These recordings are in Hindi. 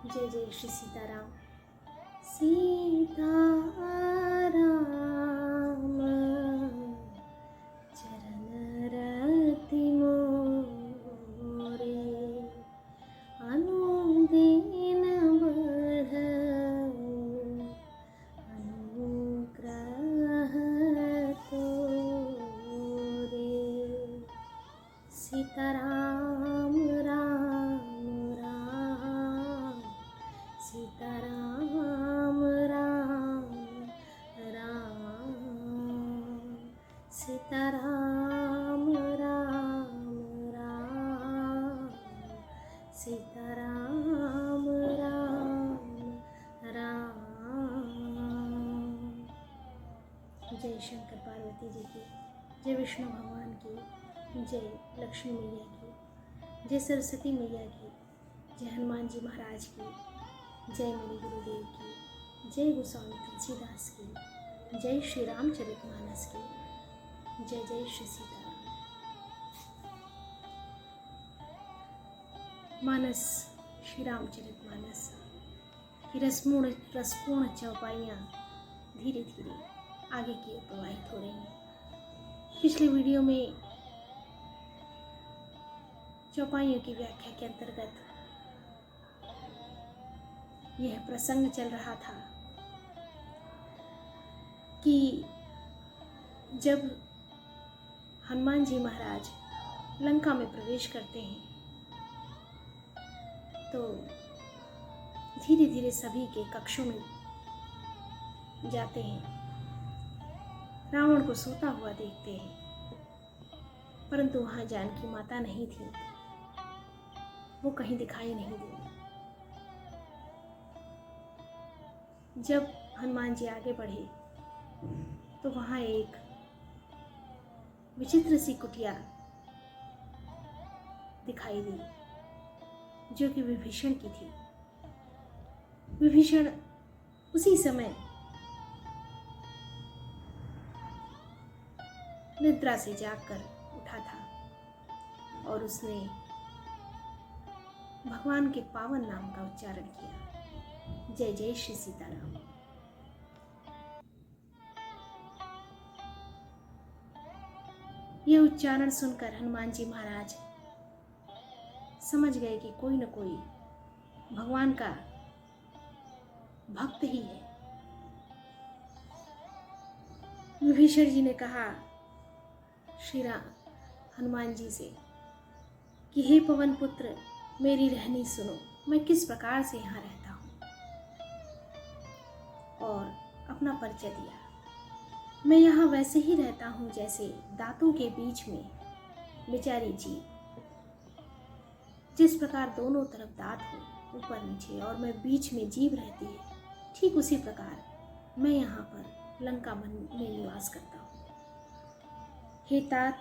जय जय श्री सीताराम। सीताराम चरण रति मोरे, अनुदिन बढ़ऊ अनुग्रह तोरे। सीताराम राम राम, सीताराम राम राम, सीताराम राम राम, सीताराम राम राम। जय शंकर पार्वती जी की, जय विष्णु भगवान की, जय लक्ष्मी मैया की, जय सरस्वती मैया की, जय हनुमान जी महाराज की, जय मेरे गुरुदेव की, जय गोस्वामी तुलसीदास की, जय श्री रामचरितमानस की, जय जय श्री सीताराम। मानस श्री रामचरितमानस की रसपूर्ण चौपाइयाँ धीरे धीरे आगे की ओर प्रवाहित हो रही हैं। पिछले वीडियो में चौपाइयों की व्याख्या के अंतर्गत यह प्रसंग चल रहा था कि जब हनुमान जी महाराज लंका में प्रवेश करते हैं तो धीरे धीरे सभी के कक्षों में जाते हैं, रावण को सोता हुआ देखते हैं, परंतु वहाँ जानकी माता नहीं थी, वो कहीं दिखाई नहीं दी। जब हनुमान जी आगे बढ़े तो वहाँ एक विचित्र सी कुटिया दिखाई दी जो कि विभीषण की थी। विभीषण उसी समय निद्रा से जागकर उठा था और उसने भगवान के पावन नाम का उच्चारण किया, जय जय श्री सीताराम। यह उच्चारण सुनकर हनुमान जी महाराज समझ गए कि कोई न कोई भगवान का भक्त ही है। विभीषण जी ने कहा श्री हनुमान जी से कि हे पवन पुत्र, मेरी रहनी सुनो, मैं किस प्रकार से यहाँ रहता हूँ, और अपना परिचय दिया। मैं यहाँ वैसे ही रहता हूँ जैसे दांतों के बीच में बेचारी जीव, जिस प्रकार दोनों तरफ दांत हो ऊपर नीचे और मैं बीच में जीव रहती है, ठीक उसी प्रकार मैं यहाँ पर लंका में निवास करता हूँ। हे तात,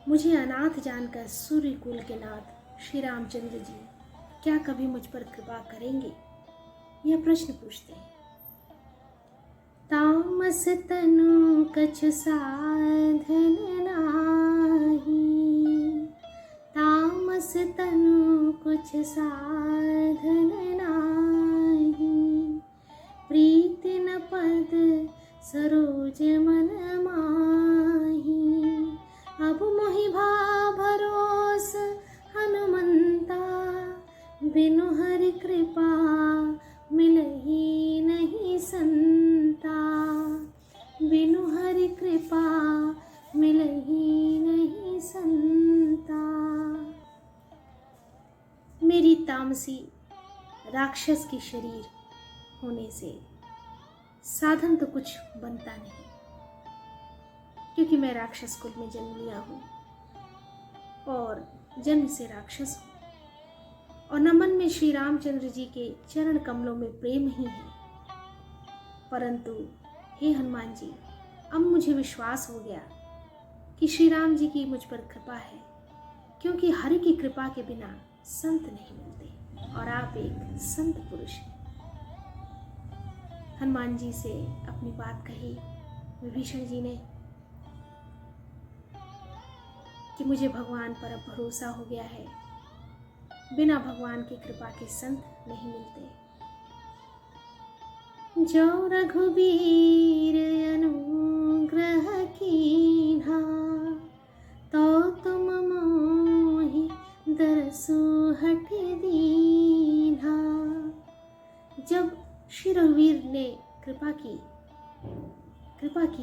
मुझे अनाथ जानकर सूर्य कुल के नाथ श्री रामचंद्र जी क्या कभी मुझ पर कृपा करेंगे? यह प्रश्न पूछते हैं। तामस तनु कछु साधन नाही, तामस तनु कुछ साधन नाही, प्रीति न पद सरोज मन माही, अब मोहि भा भरोस हनुमंता, बिनु हरि कृपा मिलहि नहीं संता, बिनु हरि कृपा मिलहि नहीं संता। मेरी तामसी राक्षस की शरीर होने से साधन तो कुछ बनता नहीं, क्योंकि मैं राक्षस कुल में जन्म लिया हूँ और जन्म से राक्षस हूँ, और न मन में श्री रामचंद्र जी के चरण कमलों में प्रेम ही है। परंतु हे हनुमान जी, अब मुझे विश्वास हो गया कि श्री राम जी की मुझ पर कृपा है, क्योंकि हरि की कृपा के बिना संत नहीं मिलते, और आप एक संत पुरुष हैं। हनुमान जी से अपनी बात कही विभीषण जी ने कि मुझे भगवान पर अब भरोसा हो गया है बिना भगवान की कृपा के संत नहीं मिलते। जो रघुबीर अनुग्रह कीन्हा, तो तुम मोहि दरसु हठ दीन्हा। जब श्री रघुवीर ने कृपा की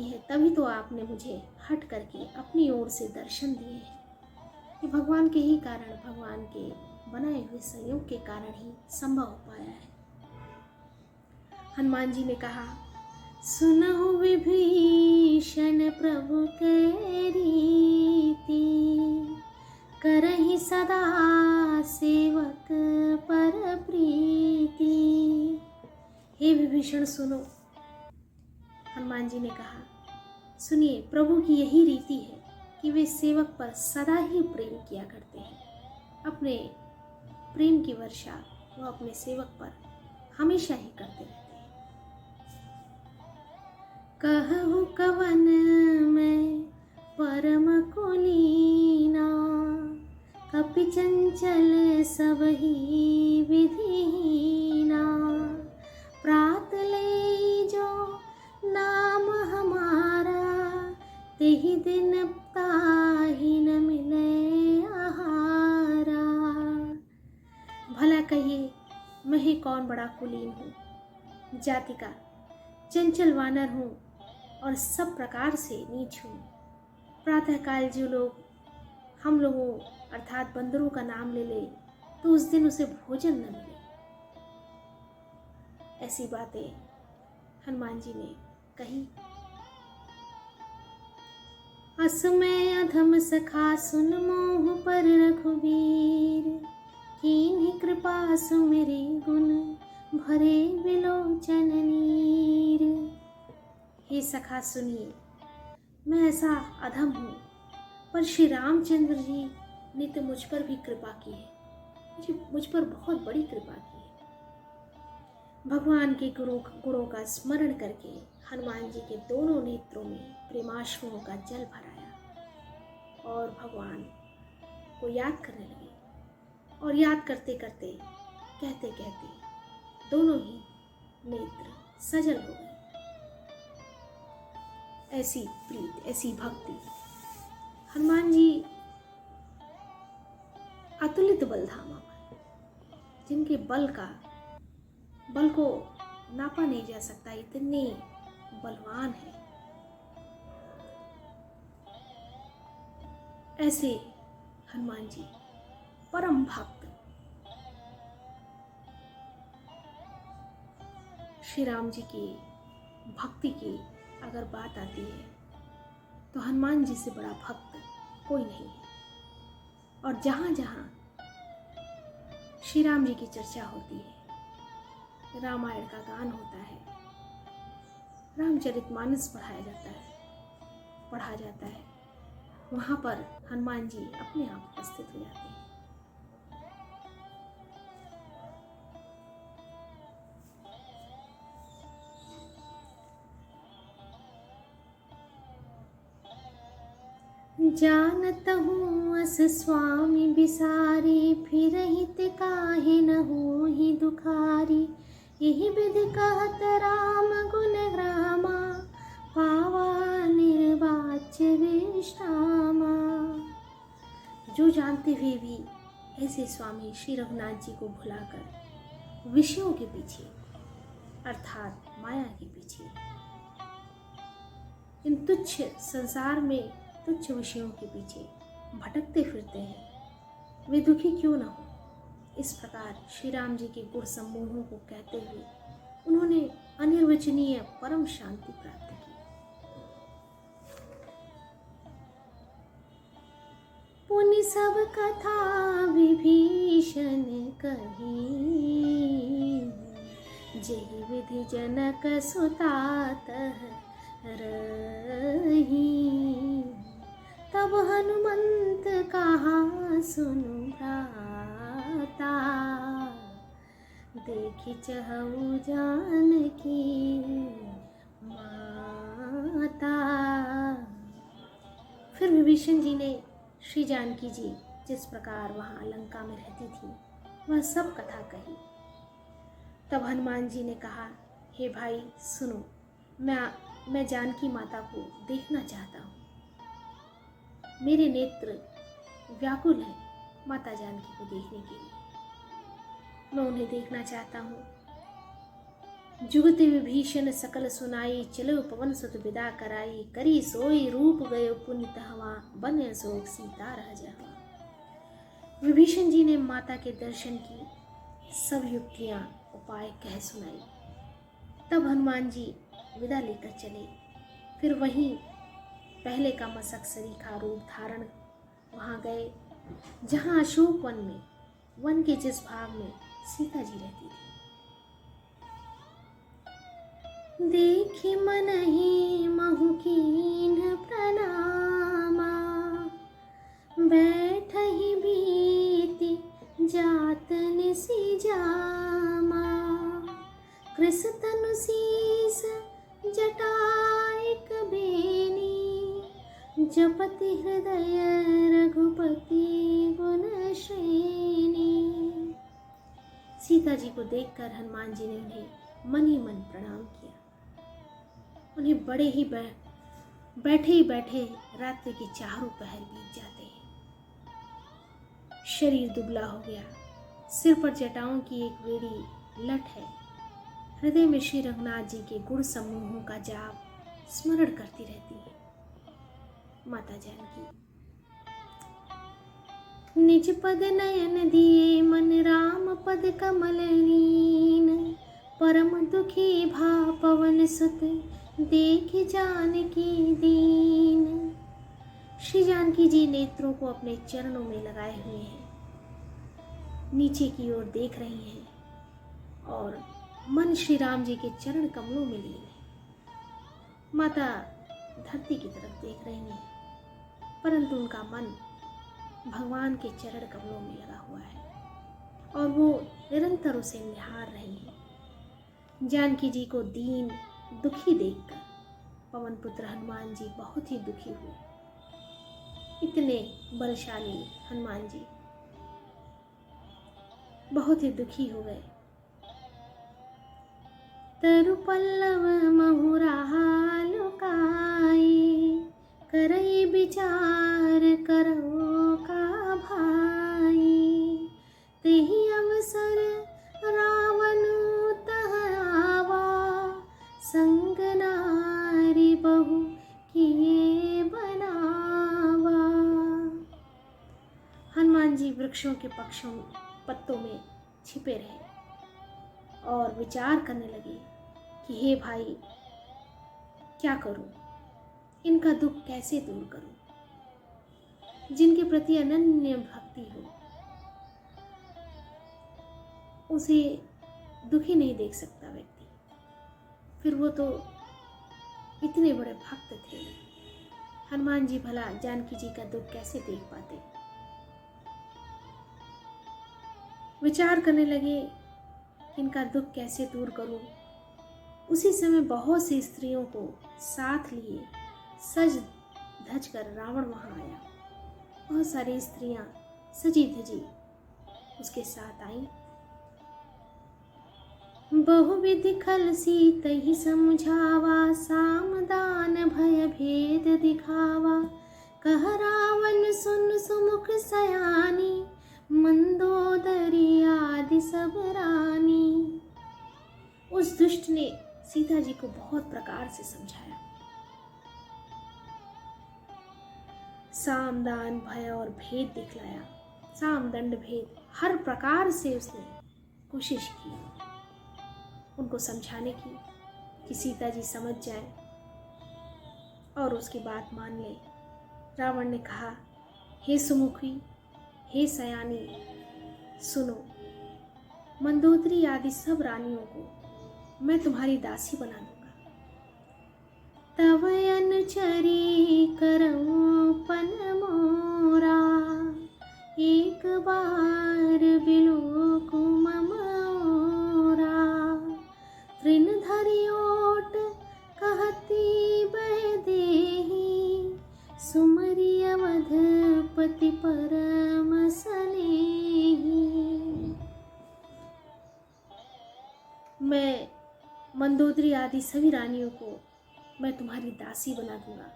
है, तभी तो आपने मुझे हट करके अपनी ओर से दर्शन दिए हैं। ये भगवान के ही कारण, भगवान के बनाए हुए संयोग के कारण ही संभव हो पाया है। हनुमान जी ने कहा, सुनहु विभीषण प्रभु के रीति, करहि सदा सेवक पर प्रीति। हे विभीषण सुनो। हनुमान जी ने कहा, सुनिए, प्रभु की यही रीति है कि वे सेवक पर सदा ही प्रेम किया करते हैं। अपने प्रेम की वर्षा वो अपने सेवक पर हमेशा ही करते रहते हैं। कहु कवन मैं परम कुलीना, कपि चंचल सबहि विधिहीना। प्रात ले जो नाम हमारा, तेहि दिन ताहि न मिले आहारा। भला कहिए, मैं ही कौन बड़ा कुलीन हूँ, जाति का चंचल वानर हूँ और सब प्रकार से नीच हूँ। प्रातःकाल जो लोग हम लोगों अर्थात बंदरों का नाम ले ले, तो उस दिन उसे भोजन न मिले। ऐसी बातें हनुमान जी ने कही। असमय अधम सखा सुन मोह पर रघुबीर, कीन्ही कृपा सुमिरि गुण भरे विलोचन नीर। हे सखा सुनिए, मैं ऐसा अधम हूँ, पर श्री रामचंद्र जी ने तो मुझ पर भी कृपा की है, मुझ पर बहुत बड़ी कृपा की है। भगवान के गुणों का स्मरण करके हनुमान जी के दोनों नेत्रों में प्रेमाश्रुओं का जल भराया और भगवान को याद करने लगे। और याद करते करते, कहते कहते दोनों ही नेत्र सजल हो गए। ऐसी प्रीत, ऐसी भक्ति। हनुमान जी अतुलित बलधामा, जिनके बल को नापा नहीं जा सकता, इतने बलवान है। ऐसे हनुमान जी परम भक्त। श्री राम जी की भक्ति की अगर बात आती है तो हनुमान जी से बड़ा भक्त कोई नहीं है। और जहाँ जहाँ श्री राम जी की चर्चा होती है, रामायण का गान होता है, रामचरितमानस पढ़ा जाता है, वहाँ पर हनुमान जी अपने आप उपस्थित हो जाते हैं। जानत हूँ अस स्वामी बिसारी, फिर हित काहे न होहि दुखारी। यही विधि कहत राम गुण रामा, पावा निर्वाच्य विश्रामा। जो जानते हुए भी ऐसे स्वामी श्री रघुनाथ जी को भुलाकर विषयों के पीछे अर्थात माया के पीछे, इन तुच्छ संसार में तुच्छ विषयों के पीछे भटकते फिरते हैं, वे दुखी क्यों न हो। इस प्रकार श्री राम जी के गुण समूहों को कहते हुए उन्होंने अनिर्वचनीय परम शांति प्राप्त की। पुनि सब कथा विभीषण कही, जेहि विधि जनक सुता तह रही। तब हनुमंत कहा सुनु भ्राता, देखि चहु जानकी माता। फिर विभीषण जी ने श्री जानकी जी जिस प्रकार वहाँ लंका में रहती थी वह सब कथा कही। तब हनुमान जी ने कहा, हे भाई सुनो, मैं जानकी माता को देखना चाहता हूँ। मेरे नेत्र व्याकुल हैं माता जानकी को देखने के लिए। मैं उन्हें देखना चाहता हूँ। जुगति विभीषण सकल सुनाई, चलो पवन सुत विदा कराई, करी सोई रूप गयो पुनित हवा, बन सोक सीता रह जहाँ। विभीषण जी ने माता के दर्शन की सब युक्तियां उपाय कह सुनाई। तब हनुमान जी विदा लेकर चले। फिर वहीं पहले का मसक सरीखा रूप धारण वहां गए जहां अशोक वन में, वन के जिस भाग में सीता जी रहती थी। देखी मनहि महु कीन्ह प्रणामा, बैठहि बीति जात निसि जामा, कृस तनु शीस जटाइक बेनी, जपति हृदय रघुपति गुण श्रेणी। सीता जी को देखकर हनुमान जी ने उन्हें मन ही मन प्रणाम किया। उन्हें बैठे ही बैठे रात्रि के चारों पहर बीत जाते हैं। शरीर दुबला हो गया, सिर पर जटाओं की एक वेड़ी लट है। हृदय में श्री रघुनाथ जी के गुण समूहों का जाप स्मरण करती रहती है माता जानकी। निज पद नयन दिए मन राम पद कमल नीन, परम दुखी भा पवन सुत देख जानकी दीन। श्री जानकी जी नेत्रों को अपने चरणों में लगाए हुए हैं, नीचे की ओर देख रही हैं और मन श्री राम जी के चरण कमलों में लीन है। माता धरती की तरफ देख रही हैं, परंतु उनका मन भगवान के चरण कमलों में लगा हुआ है और वो निरंतर उसे निहार रही हैं। जानकी जी को दीन दुखी देखकर पवन पुत्र हनुमान जी बहुत ही दुखी हुए। इतने बलशाली हनुमान जी बहुत ही दुखी हो गए। तरु पल्लव महुराहा लुकाई, करई विचार करो का भाई, तेहि अवसर रावण तह आवा, संग नारी बहु किए बनावा। हनुमान जी वृक्षों के पत्तों में छिपे रहे और विचार करने लगे कि हे भाई, क्या करूं, इनका दुख कैसे दूर करूं। जिनके प्रति अनन्य भक्ति हो उसे दुखी नहीं देख सकता व्यक्ति। फिर वो तो इतने बड़े भक्त थे, हनुमान जी भला जानकी जी का दुख कैसे देख पाते। विचार करने लगे इनका दुख कैसे दूर करूं। उसी समय बहुत सी स्त्रियों को साथ लिए सज धज कर रावण वहां आया। बहुत सारी स्त्रियां सजी धजी उसके साथ आईं। बहुविधि खल सीतहि समझावा, सामदान भय भेद दिखावा, कह रावण सुन सुमुख सयानी, मंदोदरी आदि सब रानी। उस दुष्ट ने सीता जी को बहुत प्रकार से समझाया। सामदान भय और भेद दिखलाया, साम दंड भेद हर प्रकार से उसने कोशिश की उनको समझाने की कि सीता जी समझ जाए और उसकी बात मान ले। रावण ने कहा, हे सुमुखी, हे सयानी, सुनो, मंदोदरी आदि सब रानियों को मैं तुम्हारी दासी बना दूंगा। तव अनुचरी करऊं पन मोरा, एक बार बिलोकु मम ओरा, तृण धरि ओट कहती बह देहि, सुमरि अवधपति परम सनेहि। मैं मंदोदरी आदि सभी रानियों को मैं तुम्हारी दासी बना दूंगा।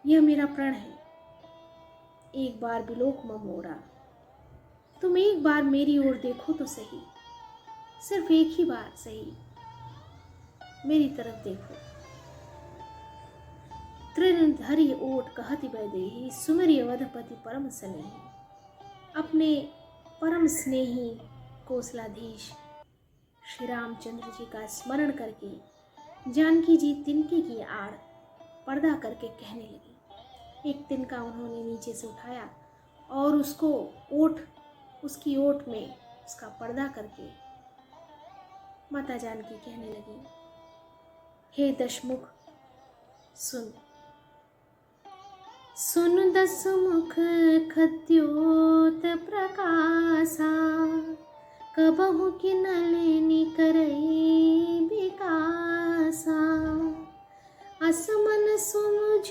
यह मेरा प्रण है। एक बार बिलोक मोरा, तुम एक बार मेरी ओर देखो तो सही, सिर्फ एक ही बार सही मेरी तरफ देखो। तृणधरि ओट कहति वैदेही, सुमरि अवधपति परम स्नेही। अपने परम स्नेही कौशलाधीश श्री रामचंद्र जी का स्मरण करके जानकी जी तिनके की आड़ पर्दा करके कहने लगी। एक तिनका उन्होंने नीचे से उठाया और उसको उसकी ओट में उसका पर्दा करके माता जानकी कहने लगी, हे दशमुख सुन, सुन दसमुख खद्योत प्रकाशा, कबहु कि नलिनी करई विकासा। असमन सुमुझ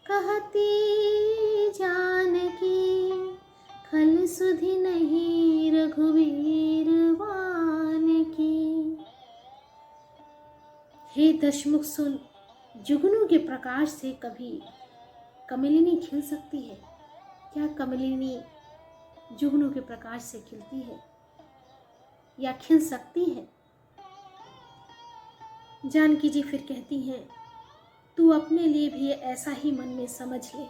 कहती जानकी, खल सुधि नहीं रघुवीर वान की। हे दशमुख सुन, जुगनू के प्रकाश से कभी कमलिनी खिल सकती है क्या? कमलिनी जुगनू के प्रकाश से खिलती है या खिल सकती है? जानकी जी फिर कहती हैं, तू अपने लिए भी ऐसा ही मन में समझ ले,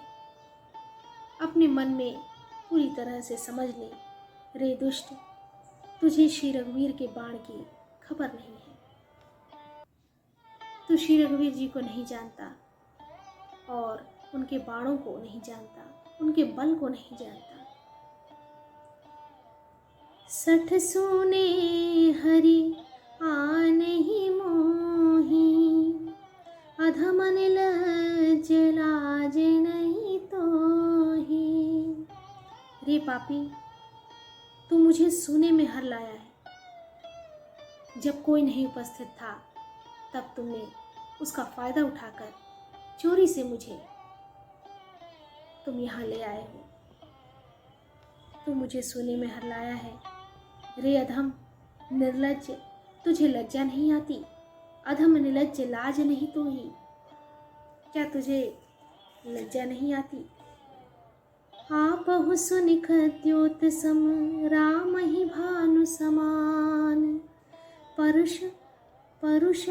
अपने मन में पूरी तरह से समझ ले। रे दुष्ट, तुझे श्री रघुवीर के बाण की खबर नहीं है। तू श्री रघुवीर जी को नहीं जानता और उनके बाणों को नहीं जानता, उनके बल को नहीं जानता। सठ सुने हरि आनहि मोहि, अधमन लज्ज लाज नहीं तोहि। रे पापी, तू मुझे सोने में हर लाया है। जब कोई नहीं उपस्थित था तब तुमने उसका फायदा उठाकर चोरी से मुझे तुम यहाँ ले आए हो। तू मुझे सोने में हर लाया है। रे अधम निर्लज्ज, तुझे लज्जा नहीं आती? अधम निर्लज्ज लाज नहीं तो ही, क्या तुझे लज्जा नहीं आती? आपहु सुनि खद्योत सम, राम ही भानु समान। परुष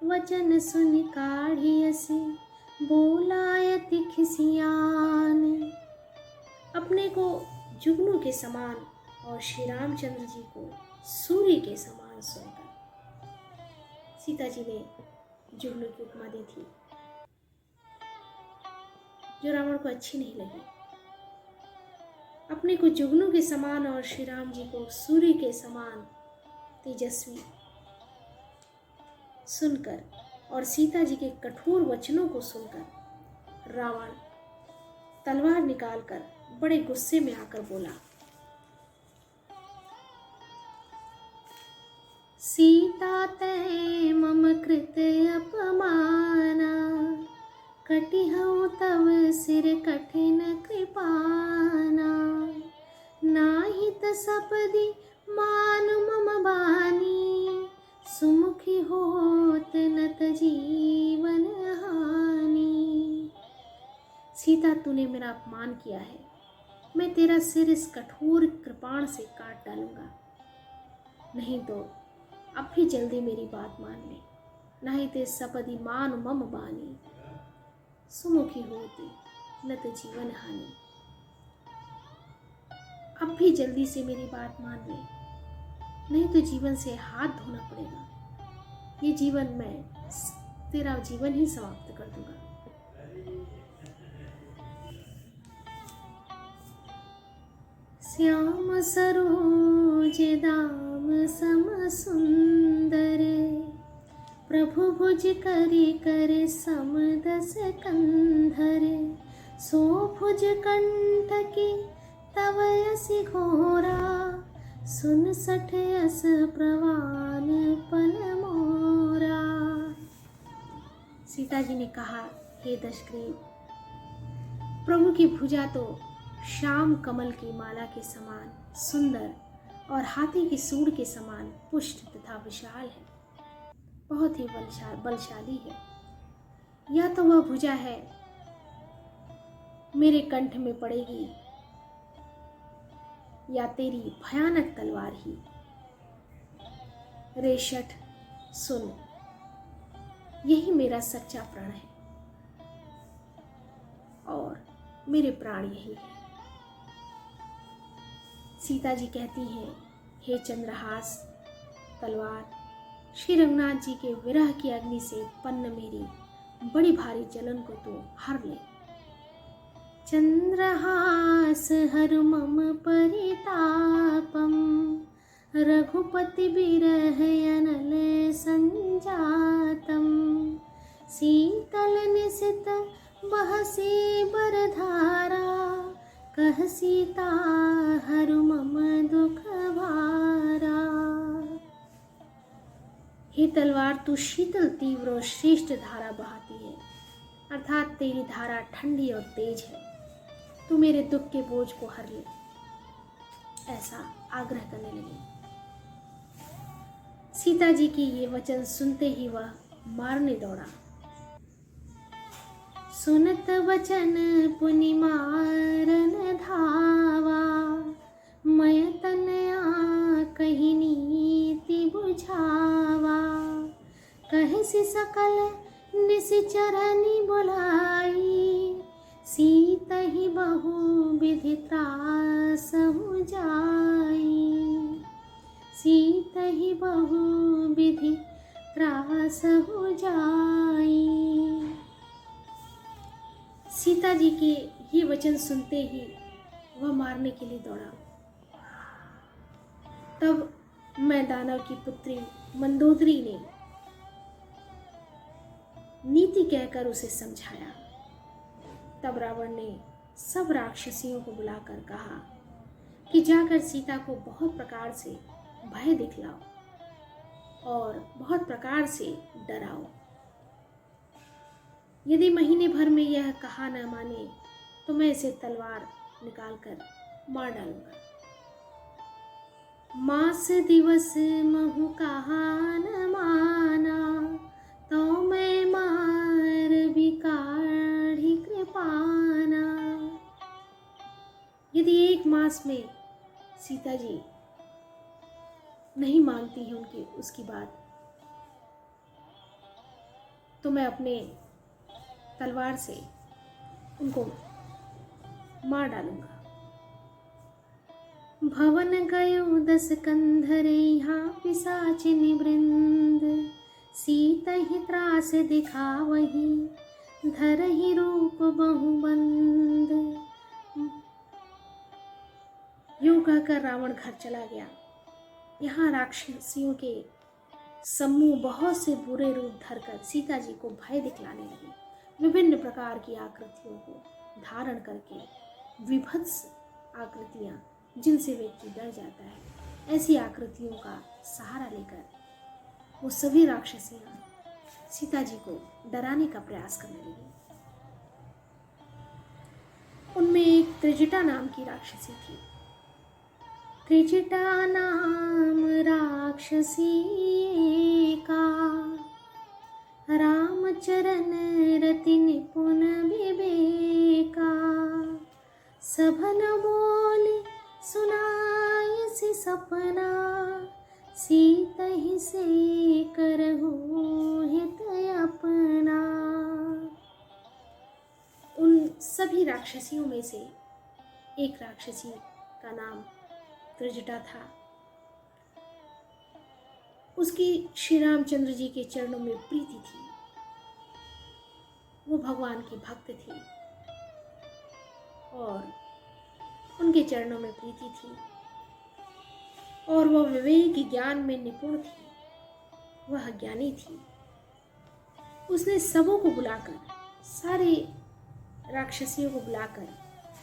वचन सुनि काढ़ियसि, बोलायति खिसियान। अपने को जुगनू के समान और श्री रामचंद्र जी को सूर्य के समान सुनकर सीता जी ने जुगनू की उपमा दी थी, जो रावण को अच्छी नहीं लगी। अपने को जुगनू के समान और श्री राम जी को सूर्य के समान तेजस्वी सुनकर और सीता जी के कठोर वचनों को सुनकर रावण तलवार निकालकर बड़े गुस्से में आकर बोला, सीता तै मम कृत अपमाना, कटिहउ तव सिर कठिन कृपाना। नाहित सपदि मानु मम बानी, सुमुखी होत नत जीवन हानि। सीता, तूने मेरा अपमान किया है, मैं तेरा सिर इस कठोर कृपाण से काट डालूंगा। नहीं तो अब भी जल्दी मेरी बात मान ले, नहीं ते सपदि मान मम बानी, सुमुखी होती न तो जीवन हानि। अब भी जल्दी से मेरी बात मान ले, नहीं तो जीवन से हाथ धोना पड़ेगा। ये जीवन मैं तेरा जीवन ही समाप्त कर दूंगा। श्याम सरोज दाम सम सुंदर, प्रभु भुज करि कर सम दस कंधर। सो भुज कंठ की तव यसी घोरा, सुन सठ यस प्रवान पन मोरा। सीता जी ने कहा, हे दशग्रीव, प्रभु की भुजा तो श्याम कमल की माला के समान सुंदर और हाथी के सूंड के समान पुष्ट तथा विशाल है, बहुत ही बलशाली है। या तो वह भुजा है मेरे कंठ में पड़ेगी, या तेरी भयानक तलवार ही। रेशट सुन, यही मेरा सच्चा प्रण है और मेरे प्राण यही है। सीता जी कहती हैं, हे चंद्रहास तलवार, श्री रघुनाथ जी के विरह की अग्नि से उत्पन्न मेरी बड़ी भारी जलन को तू हर ले। चंद्रहास हर मम परितापम, रघुपति बिरह अनल संजातम, शीतल निशित बहसी बरधारा, कह सीता हरु मम दुख भारा। हे तलवार, तू शीतल तीव्र और श्रेष्ठ धारा बहाती है, अर्थात तेरी धारा ठंडी और तेज है। तू मेरे दुख के बोझ को हर ले, ऐसा आग्रह करने लगी। सीता जी की ये वचन सुनते ही वह मारने दौड़ा। सुनत वचन पुनि मारन धावा, मय तनया कही नीति बुझावा, कहसी सकल निशिचरनि बुलाई, सीता ही बहु विधि त्रास हो जाई, सीता ही बहु विधि त्रास हो जाई। सीता जी के ये वचन सुनते ही वह मारने के लिए दौड़ा। तब मैं दानव की पुत्री मंदोदरी ने नीति कहकर उसे समझाया। तब रावण ने सब राक्षसियों को बुलाकर कहा कि जाकर सीता को बहुत प्रकार से भय दिखलाओ और बहुत प्रकार से डराओ। यदि महीने भर में यह कहा न माने तो मैं इसे तलवार निकालकर मार डालूंगा। मास दिवस महु कहा न माना, तो मैं मार बिकाढ़ी कृपाना। यदि 1 मास में सीता जी नहीं मानती है उसकी बात, तो मैं अपने तलवार से उनको मार डालूंगा। भवन गयो 10 कंधर यहाँ पिशाचिनी वृंद, सीता ही त्रास दिखावही, धरहि रूप बहुबंद। यूं कहकर रावण घर चला गया। यहाँ राक्षसियों के समूह बहुत से बुरे रूप धरकर सीता जी को भय दिखलाने लगे। विभिन्न प्रकार की आकृतियों को धारण करके, विभत्स आकृतियाँ जिनसे व्यक्ति डर जाता है, ऐसी आकृतियों का सहारा लेकर वो सभी राक्षसियाँ सीता जी को डराने का प्रयास करने लगी। उनमें एक त्रिजटा नाम की राक्षसी थी। त्रिजटा नाम राक्षसी का, रामचरण रति निपुण विवेका, सभन बोले सुनायसि सपना, सीता ही से करहु हित अपना। उन सभी राक्षसियों में से एक राक्षसी का नाम त्रिजटा था। उसकी श्री रामचंद्र जी के चरणों में प्रीति थी। वो भगवान की भक्त थी और उनके चरणों में प्रीति थी, और वह विवेक ज्ञान में निपुण थी, वह ज्ञानी थी। उसने सबों को बुलाकर, सारे राक्षसियों को बुलाकर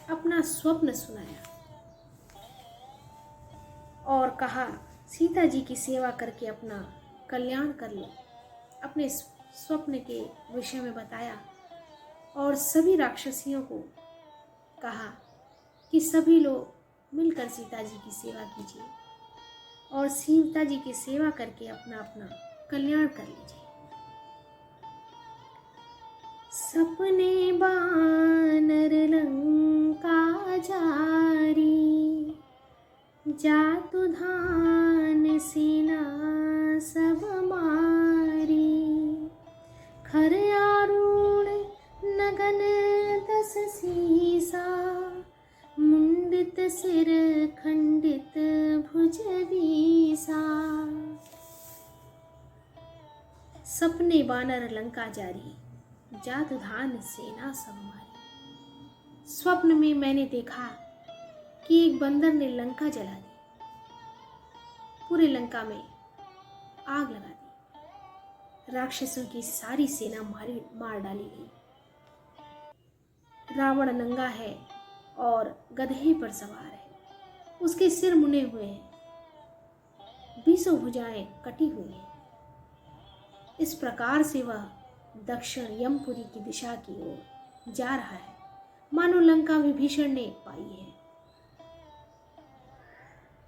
अपना स्वप्न सुनाया और कहा, सीता जी की सेवा करके अपना कल्याण कर लो। अपने स्वप्न के विषय में बताया और सभी राक्षसियों को कहा कि सभी लोग मिलकर सीता जी की सेवा कीजिए। और सीता जी की सेवा करके अपना अपना कल्याण कर लीजिए। सपने बानर लंका जारी, जातु धान सेना सब मारी, खर आरूढ़ नगन दस सीसा, मुंडित सिर खंडित भुज बीसा। सपने बानर लंका जारी, जातु धान सेना सब मारी। स्वप्न में मैंने देखा कि एक बंदर ने लंका जला दी, पूरे लंका में आग लगा दी, राक्षसों की सारी सेना मार डाली गई। रावण नंगा है और गधे पर सवार है, उसके सिर मुने हुए हैं, 20 भुजाएं कटी हुई हैं। इस प्रकार से वह दक्षिण यमपुरी की दिशा की ओर जा रहा है, मानो लंका विभीषण ने पाई है।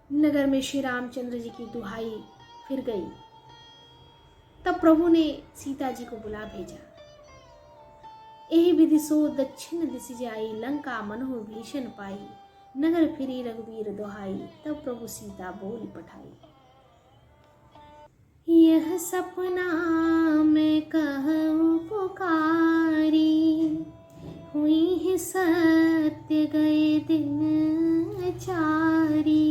नगर में श्री रामचंद्र जी की दुहाई फिर गई। तब प्रभु ने सीता जी को बुला भेजा। एहि विधि सो दक्षिण दिशि जाई, लंका मनहु भीषण पाई, नगर फिरी रघुवीर दुहाई, तब प्रभु सीता बोल पठाई। यह सपना मैं कहूँ पुकारी, हुई है सत्य गए दिन चारी,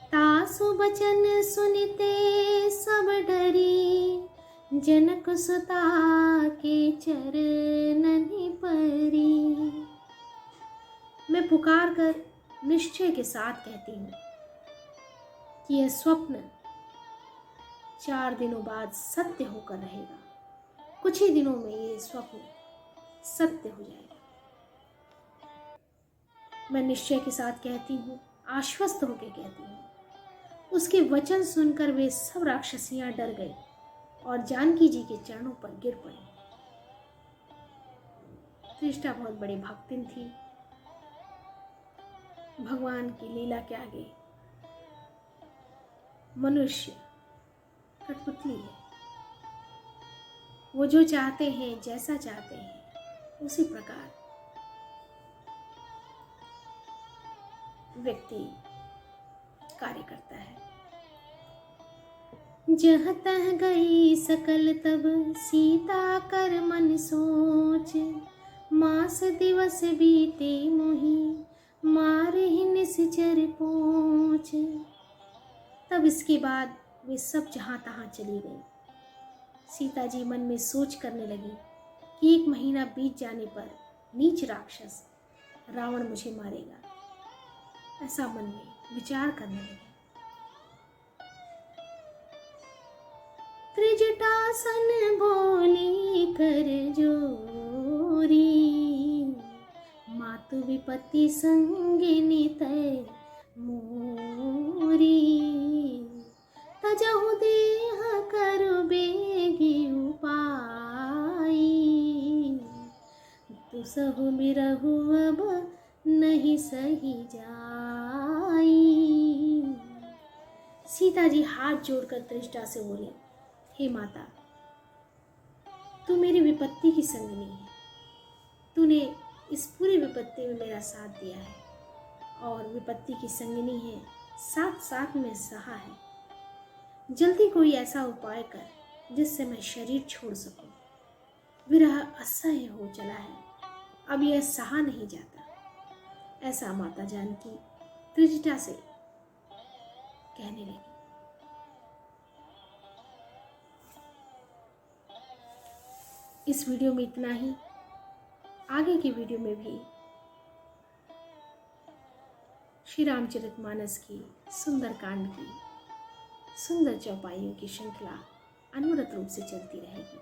तासु बचन सुनिते सब डरी, जनक सुता के चरणन परी। मैं पुकार कर निश्चय के साथ कहती हूँ कि यह स्वप्न 4 दिनों बाद सत्य होकर रहेगा। कुछ ही दिनों में ये स्वप्न सत्य हो जाएगा। मैं निश्चय के साथ कहती हूँ, आश्वस्त होकर कहती हूँ। उसके वचन सुनकर वे सब राक्षसियां डर गई और जानकी जी के चरणों पर गिर पड़ी। त्रिष्टा बहुत बड़ी भक्तिन थी। भगवान की लीला के आगे मनुष्य कठपुतली है। वो जो चाहते हैं, जैसा चाहते हैं, उसी प्रकार व्यक्ति कार्य करता है। जह तह गई सकल तब सीता कर मन सोच, मास दिवस बीते मोहि मारे निश्चर पोंछ। तब इसके बाद वे सब जहाँ तहाँ चली गई। सीता जी मन में सोच करने लगी कि 1 महीना बीत जाने पर नीच राक्षस रावण मुझे मारेगा। ऐसा मन में विचार करने लगी। त्रिजटासन बोली कर जोरी, मातु विपत्ति संगिनी तय मोरी, तजहु देह करु बेगी उपाई, तुसहु बिरहु अब नहीं सही जाई। सीता जी हाथ जोड़कर त्रिष्टा से बोली, हे माता, तू मेरी विपत्ति की संगिनी है। तूने इस पूरी विपत्ति में मेरा साथ दिया है और विपत्ति की संगिनी है, साथ साथ में सहा है। जल्दी कोई ऐसा उपाय कर जिससे मैं शरीर छोड़ सकूं। विरह असह्य हो चला है, अब यह सहा नहीं जाता। ऐसा माता जानकी त्रिजटा से कहने लगी। इस वीडियो में इतना ही। आगे की वीडियो में भी श्री रामचरितमानस की सुंदर कांड की सुंदर चौपाइयों की श्रृंखला अनवरत रूप से चलती रहेगी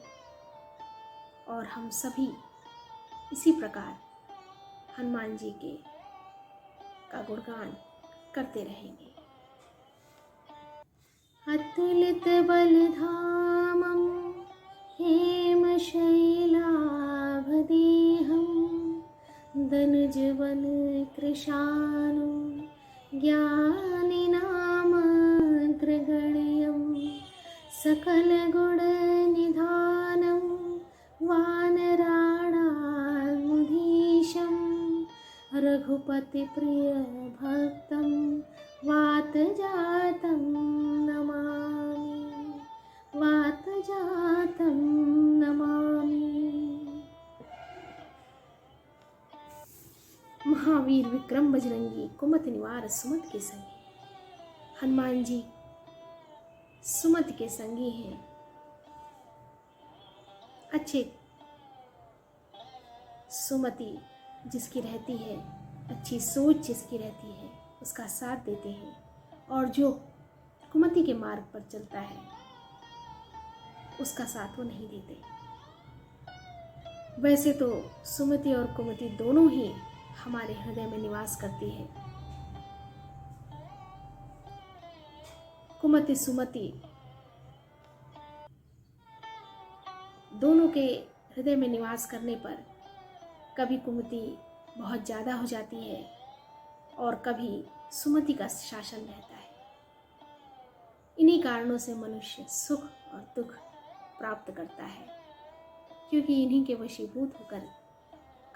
और हम सभी इसी प्रकार हनुमान जी के का गुणगान करते रहेंगे। अतुलित बलधामं हेम शैलाभदेहं, दनुजवन कृशानु ज्ञानिनाम सकल गुण निधानं वानराणामुधीशं रघुपति प्रिय भक्तं वात जातं नमामि, वात जातं नमामि। महावीर विक्रम बजरंगी कुमति निवार सुमति के संगी। हनुमान जी सुमति के संगी हैं। अच्छे सुमति जिसकी रहती है, अच्छी सोच जिसकी रहती है, उसका साथ देते हैं। और जो कुमति के मार्ग पर चलता है उसका साथ वो नहीं देते। वैसे तो सुमति और कुमति दोनों ही हमारे हृदय में निवास करती है। कुमति सुमति दोनों के हृदय में निवास करने पर कभी कुमति बहुत ज़्यादा हो जाती है और कभी सुमति का शासन रहता है। इन्हीं कारणों से मनुष्य सुख और दुख प्राप्त करता है, क्योंकि इन्हीं के वशीभूत होकर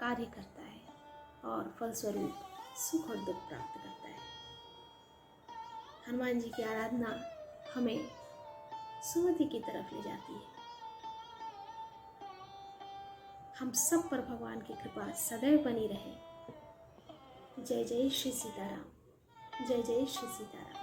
कार्य करता है और फलस्वरूप सुख और दुख प्राप्त करता है। हनुमान जी की आराधना हमें सुमति की तरफ ले जाती है। हम सब पर भगवान की कृपा सदैव बनी रहे। जय जय श्री सीताराम, जय जय श्री सीताराम।